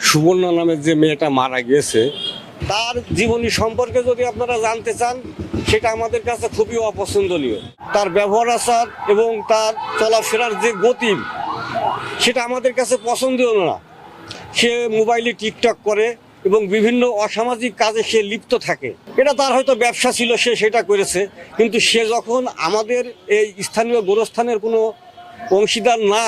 সুবর্ণা নামের যে মেয়েটা মারা গিয়েছে তার জীবনী সম্পর্কে যদি আপনারা জানতে চান, সেটা আমাদের কাছে খুবই অপছন্দনীয়। তার ব্যবহার আচার এবং তার চলাফেরার যে গতি, সেটা আমাদের কাছে পছন্দনীয় না। সে মোবাইলে টিকটক করে এবং বিভিন্ন অসামাজিক কাজে সে লিপ্ত থাকে। এটা তার হয়তো ব্যবসা ছিল, সে সেটা করেছে। কিন্তু সে যখন আমাদের এই স্থানীয় গোরস্থানের কোনো অংশীদার না,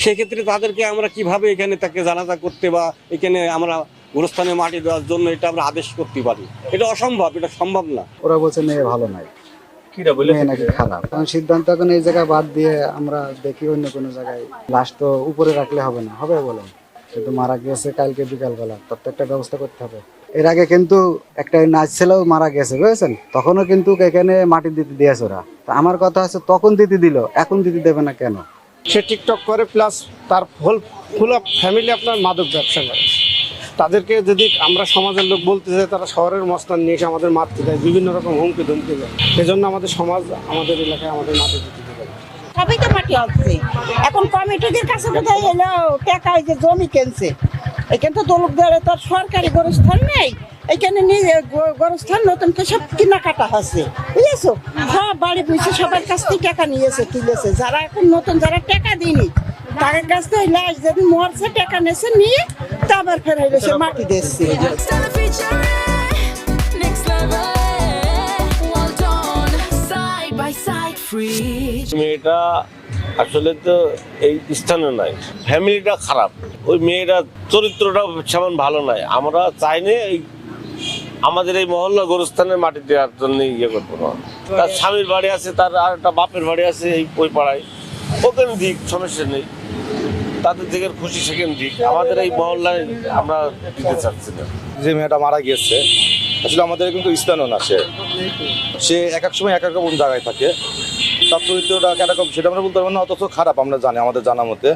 সেক্ষেত্রে তাদেরকে আমরা কিভাবে এখানে তাকে জানাজা করতে বা এখানে আমরা গোরস্থানে মাটি দেওয়ার জন্য এটা আমরা আদেশ করতে পারি? এটা অসম্ভব, এটা সম্ভব না। ওরা বলছে মেয়ে ভালো নাই, মেয়ে নাকি খারাপ। কারণ সিদ্ধান্ত এখন এই জায়গায় বাদ দিয়ে আমরা দেখি অন্য কোনো জায়গায়। লাশ তো উপরে রাখলে হবে না, হবে বলেন? কিন্তু মারা গেছে কালকে বিকালবেলা, তার তো একটা ব্যবস্থা করতে হবে। এর আগে কিন্তু একটা নাচ ছেলেও মারা গেছে, বুঝেছেন? তখনও কিন্তু এখানে মাটি দিতে দিয়েছে ওরা। তো আমার কথা হচ্ছে, তখন দিতে দিল, এখন দিতে দেবে না কেন? সে টিকটক করে, প্লাস তার ফুল ফ্যামিলি আপনার মাদক ব্যবসা করে। তাদেরকে যদি আমরা সমাজের লোক বলতে চাই, তারা শহরের মস্তান নিয়ে এসে আমাদের মারতে দেয়, বিভিন্ন রকম হুমকি ধমকি দেয়। সেজন্য আমাদের সমাজ, আমাদের এলাকায় আমাদের মাটি দিতে দেবে না। সবই তো মাটি হচ্ছে। এখন কমিটিদের কাছে কোথায় এলো টাকা, যে জমি কিনছে, এখানে তো দলুকদারে তার সরকারি গোরস্থান নেই। এখানে নিজে গোরস্থান নতুন করে সব কেনাকাটা হচ্ছে, বুঝেছো? সব বাড়ি বুঝছে, সবার কাছ থেকে টাকা নিয়েছে, তুলেছে। যারা এখন নতুন, যারা টাকা দিইনি, তাদের কাছ থেকে লাশ যেদিন মরছে টাকা নিয়েছে, নিয়ে তারপর ফের হইলো সে মাটি দিচ্ছে। মেয়েটা আসলে তো এই স্থানে নাই, ফ্যামিলিটা খারাপ, ওই মেয়েটার চরিত্রটা সেমন ভালো নাই। আমরা চাইনি এই আমাদের এই মহল্লা গোরস্থানের মাটি দেওয়ার জন্য ইয়ে করবো না। তার স্বামীর বাড়ি আছে, তার আর একটা বাপের বাড়ি আছে এই ওই পাড়ায়, ওখানে দিক, সমস্যা নেই। তাদের দিকে খুশি সেখানে দিক, আমাদের এই মহল্লায় আমরা দিতে চাচ্ছি না। যে মেয়েটা মারা গিয়েছে আসলে আমাদের কিন্তু স্থানও না, সে এক এক সময় এক এক রকম জায়গায় থাকে। তার চরিত্রটা কিরকম সেটা আমরা বলতে পারবো না, অথচ খারাপ আমরা জানি, আমাদের জানা মতে।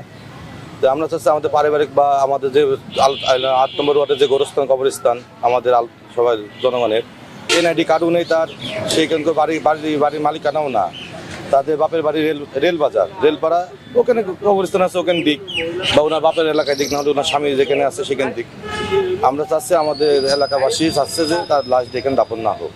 তো আমরা চাচ্ছি আমাদের পারিবারিক বা আমাদের যে 8 নম্বর ওয়ার্ডের যে গোরস্থান কবরস্থান আমাদের সবাই জনগণের, এনআইডি কার্ডও নেই তার, সেই কিন্তু বাড়ির মালিকানাও না। তাদের বাপের বাড়ি রেলপাড়া, ওখানে কবরস্থান আছে, ওখানে দিক, বা ওনার বাপের এলাকায় দিক, নাহলে ওনার স্বামী যেখানে আছে সেখানে দিক। আমরা চাচ্ছি, আমাদের এলাকাবাসী চাচ্ছে যে তার লাশ যেখানে দাপন না হোক।